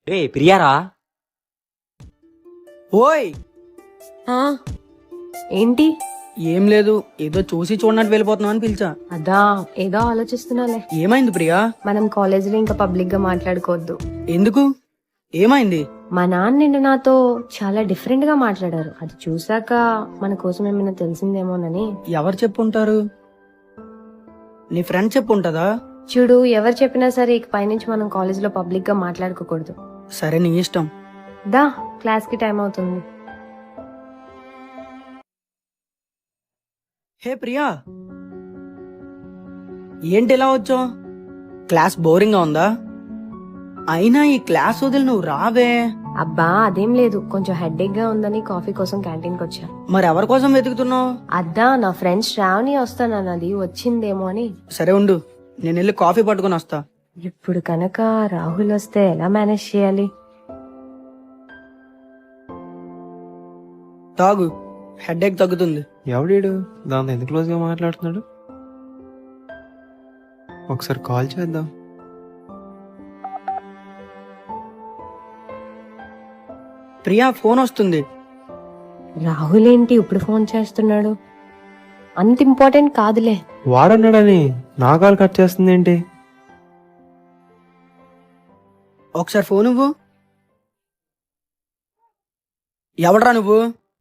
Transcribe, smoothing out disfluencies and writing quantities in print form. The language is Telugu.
రే ప్రియారా. ఓయ్ ఆ, ఏంటి? ఏం లేదు, ఏదో చూసి చూడనట్టు వెళ్ళిపోతున్నావు అని పిలిచా. అదా ఏదో ఆలోచిస్తున్నాలే. ఏమైంది ప్రియా? మనం కాలేజీలో ఇంకా పబ్లిక్ గా మాట్లాడుకోవద్దు. ఎందుకు? ఏమైంది? మా నాన్న నిన్న నాతో చాలా డిఫరెంట్ గా మాట్లాడారు. అది చూసాక మన కోసం ఏమైనా తెలిసిందేమోనని. ఎవరు చెప్పుంటారు? నీ ఫ్రెండ్ చెప్పుంటదా? చూడు, ఎవరు చెప్పినా సరే ఇక పైనుంచి మనం కాలేజీలో పబ్లిక్ గా మాట్లాడుకోకూడదు. సరే నీ ఇష్టం. దా, క్లాస్ కి టైం అవుతుంది. హే ప్రియా, ఏంటి ఇలా వచ్చావు? క్లాస్ బోరింగ్ గా ఉందా? అయినా ఈ క్లాస్ వదిలి నువ్వు రావే. అబ్బా అదేం లేదు, కొంచెం హెడ్ఏక్ గా ఉందని కాఫీ కోసం క్యాంటీన్ కి వచ్చా. మరి ఎవరి కోసం వెతుకుతున్నావు? అద్దా నా ఫ్రెండ్ శ్రావణి వస్తానన్నది, వచ్చిందేమో అని. సరే ఉండు, నేను వెళ్ళి కాఫీ పట్టుకుని వస్తా. ఇప్పుడు కనుక రాహుల్ వస్తే ఎలా మేనేజ్ చేయాలి? తాగు, హెడేక్ తగ్గుతుంది. ఎవడీడు దాంతో ఎంత క్లోజ్ గా మాట్లాడుతున్నాడు? ఒకసారి కాల్ చేద్దాం. ప్రియా ఫోన్ వస్తుంది. రాహుల్ ఏంటి ఇప్పుడు ఫోన్ చేస్తున్నాడు? అంత ఇంపార్టెంట్ కాదులే. వాడన్నాడని నా కాల్ కట్ చేస్తుంది ఏంటి? ఒకసారి ఫోన్ ఇవ్వు. ఎవడ్రా నువ్వు?